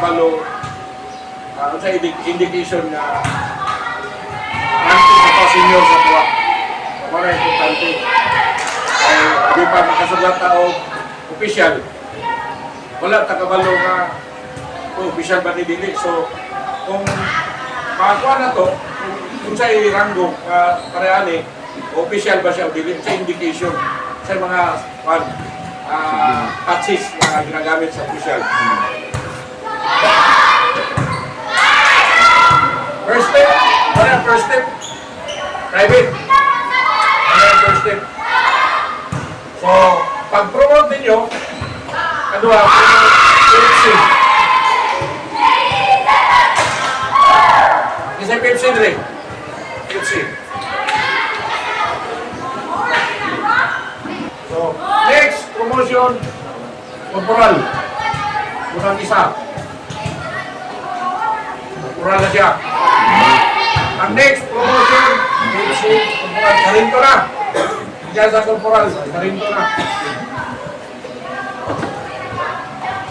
kabalo sa indication na sa senior sa tuwa. Para importante. Ay, di pa makasulat o official. Wala takabalo nga official ba ni Dili. So, kung makakuha na to, kung sa iranggo pareani, official ba siya o Dili, sa indication sa mga patches na ginagamit sa official. First step, ano yung first step? Private. Ano yung first step? So, pag-promote ninyo, kadua, Pepsi. Isa Pepsi rin. Pepsi. So, next, promotion, corporal. Unang isa. Corporal na siya. Ang next, promotion, Pepsi, corporal. Sarinto na. Diyan sa corporal, sarinto na.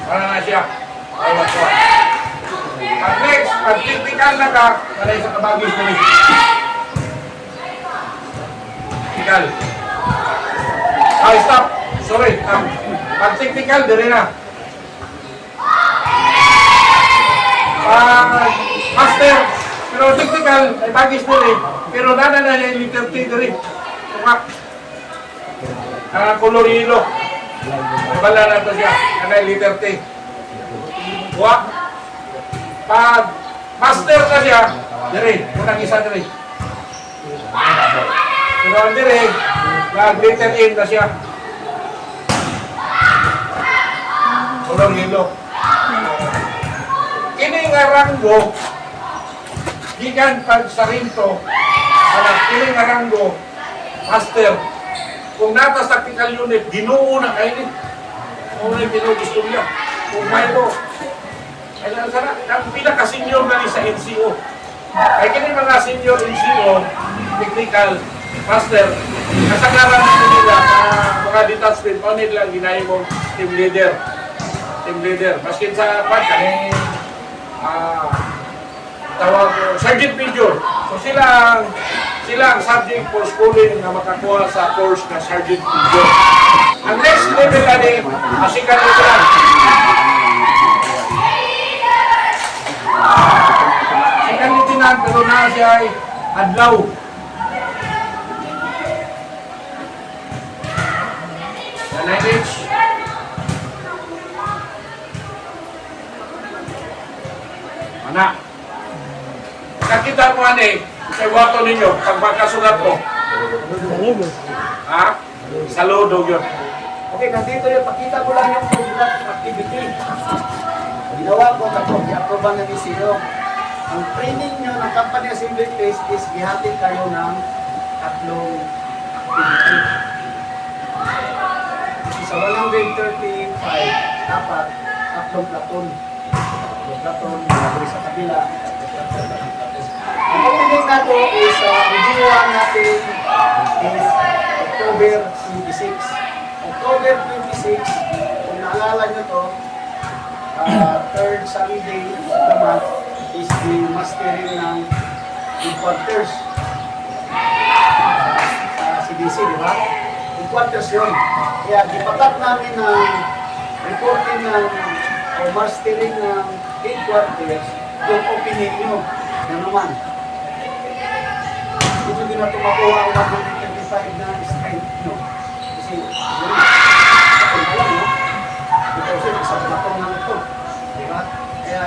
Para na siya. Ayun ko. Ang next, pag technical na ka, para sa kabagis na rin. Technical. Stop. Sorry. Pag technical, dire na. Master, pero technical, ay bagis na rin. Pero nana na yung liter T dire. Tumak. Kolorilo. Bala na ito siya. Ano yung liter T. Buwa. Pag master na siya, dire. Unang isa dire. Pero ang dire, nag-liter in na siya. Kolorilo. Kini nga ranggo, gikan pag sarinto, kini nga ranggo, master. Kung natas tactical unit, ginoo na kayo nito. Kung may ginugusto niya. Kung may mo. Kaya sana, ang pinaka-senior na ni sa NCO. Ay kini mga senior NCO, technical, master, kasagaran na nila mga detachment, o nila ginahin mong team leader. Team leader. Maskin sa kani, tawag Sergeant Major. So sila ang subject for schooling na makakuha sa course na Sergeant Major. Ang next level na din, asikan nito lang. Asikan nito lang, pero na siya ay adlaw. Sa 9H. Anak. Nakita mo ano sa wato ninyo, pag magkasugat mo. Ha? Saludo yun. Okay, nandito yung pakita ko lang yung program activity. Ginawa ko tapos i-approve ng ECO. Ang training nyo ng company assembly place is ihatid kayo ng tatlong activity. Sa 135, dapat tatlong platon. Platon, nabuli sa kabila. Ang pagpiling na ito is, reviewan natin is October 26. October 26, kung naalala nyo ito, third Sunday of the month is the mastering ng headquarters. Sa CDC, di ba? Headquarters yun. Kaya gipatat namin ng reporting ng o mastering ng headquarters yung opinion nyo na naman. Ito din na tumakuha ang 135 na strength nyo. Kasi yun, ako alam no? Ito kasi isang platong lang ito. Diba? Kaya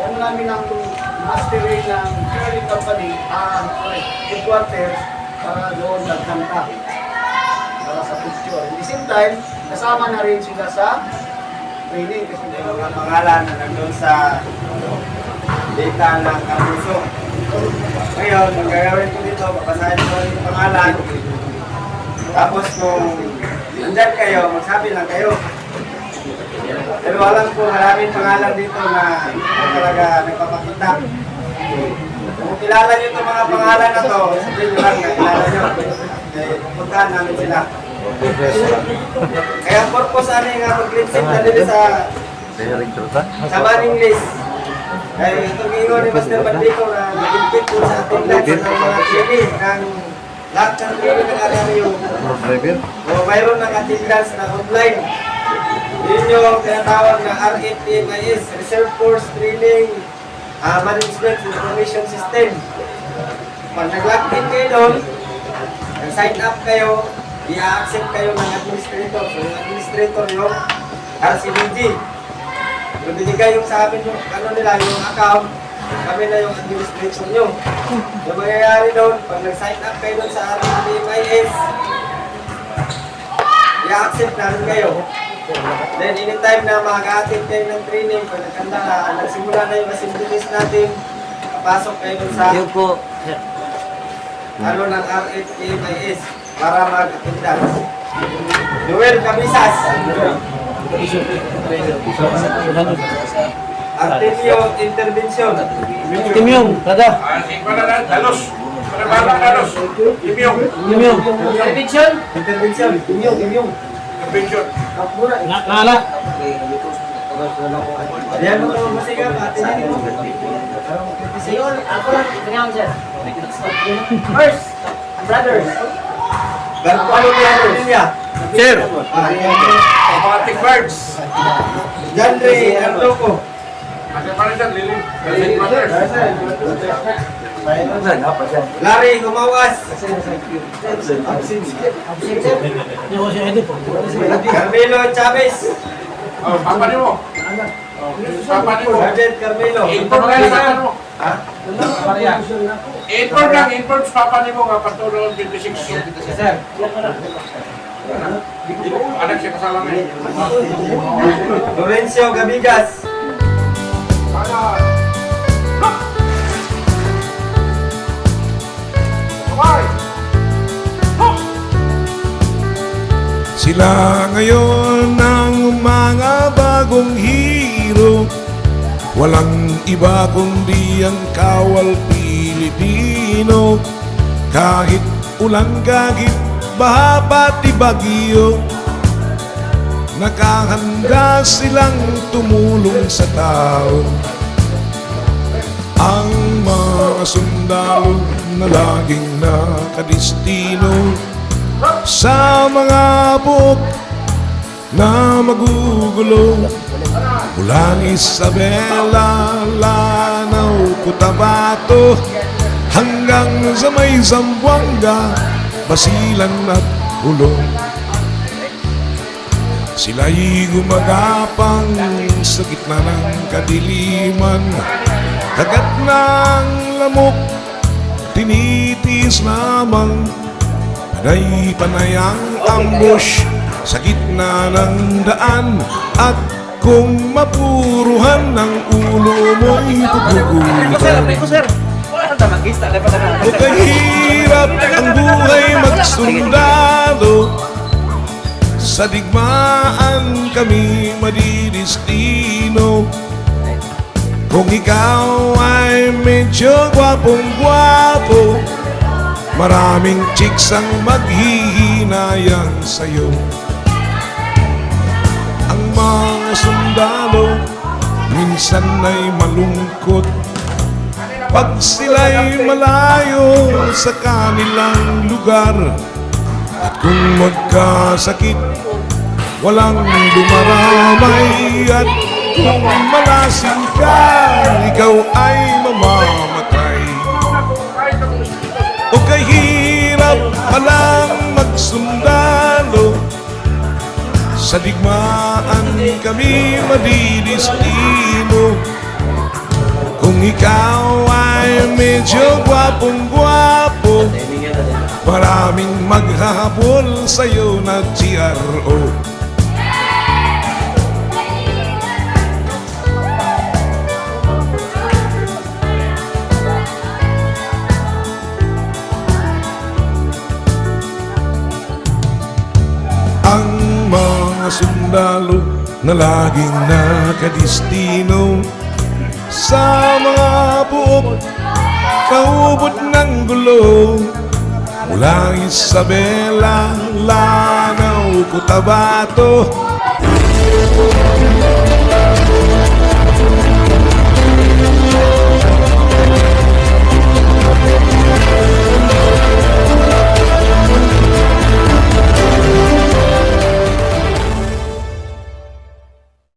yan namin ang mastering ng training company headquarters para doon nagkanta. Para sa picture. At the same time, kasama na rin sila sa training kasi may mga pangalan na nandun sa data ng kapuso. Ngayon, ang gagawin ko dito, papasahin ko yung pangalan. Tapos kung nandyan kayo, magsabi lang kayo. Pero alam ko maraming pangalan dito na hindi talaga nagpapakita. Kung kilala nyo itong mga pangalan na to, sabihin nyo lang na kilala nyo. Puntahan namin sila. Kaya purpose ano yung pag-clean sheet na dito sa banning list. Kaya itong ingon ni Master Bandico na nag-invite po sa attendance ng mga training ng lahat ng training na natin yung mayroon ng attendance na online. Yun yung tinatawag na RFPMIS, Reserve Force Training Management Information System. Pag nag-login kayo doon, nag-sign up kayo, i-accept kayo ng administrator. So yung administrator yung RCBG. Yung binigay yung sa amin yung ano nila, yung account, kami na yung administrator nyo. Yung mangyayari doon, pag nag-sign up kayo doon sa RFPMIS, i-accept namin kayo. Then anytime na makaka-attend kayo ng training, pag nagsimula na yung assemblies natin, papasok kayo doon sa ano ng RFPMIS para mag-attendance. Joel Cabisas, Artemio Intervention, Timyong, kada. Si Panalan, Dalos. Panabalang Dalos. Imyong. Intervention, Intervention. Convention. Nakala. Ayan mo ito masigaw, attendin mo. Siguro, ako lang, ganyan sir. First, brothers. Garpalo niya. Sir. Apatic Birds. Janre Arloco. Ano pa rin dyan, Lily? Lily Brothers. Larry Gumawas. Carmelo Chavez. Oh, papa niyo mo. Papa niyo mo. Sergeant Carmelo. Inform lang sa ano. Inform lang, inform sa papa niyo mo nga patulong 26. Sir. Anak siya kasama ngayon. Lorenzo Gabigas. Sila ngayon ang mga bagong hero. Walang iba kundi ang kawal Pilipino. Kahit ulan kagit, baha pati bagyo, nakahanda silang tumulong sa tao. Ang mga sundalo na laging nakadestino sa mga buhok na magugulo. Mulang Isabela, Lanao, Cotabato hanggang sa may Zamboanga, Basilan at Ulong. Sila'y gumagapang sa gitna ng kadiliman, kagat ng lamok, tinitiis lamang. Panay ang ambush sa gitna ng daan, at kung mapuruhan ng ulo mo'y pupugutan. O kahirap ang buhay magsundalo, sa digmaan kami madidistino. Kung ikaw ay medyo gwapong-gwapo, maraming chicks ang maghihinayang sa'yo. Ang mga sundalo minsan ay malungkot pag sila'y malayo sa kanilang lugar. At kung magkasakit, walang dumaramay. At kung malasing ka, ikaw ay mamamatay. O kahirap palang magsundalo, sa digmaan kami madidistino. Kung ikaw ay medyo gwapong-gwapo, maraming maghahabol sa'yo na GRO. Ang mga sundalo na laging nakadistino sa mga buok kaubot ng gulo. Mula Isabela, Lanao, Cotabato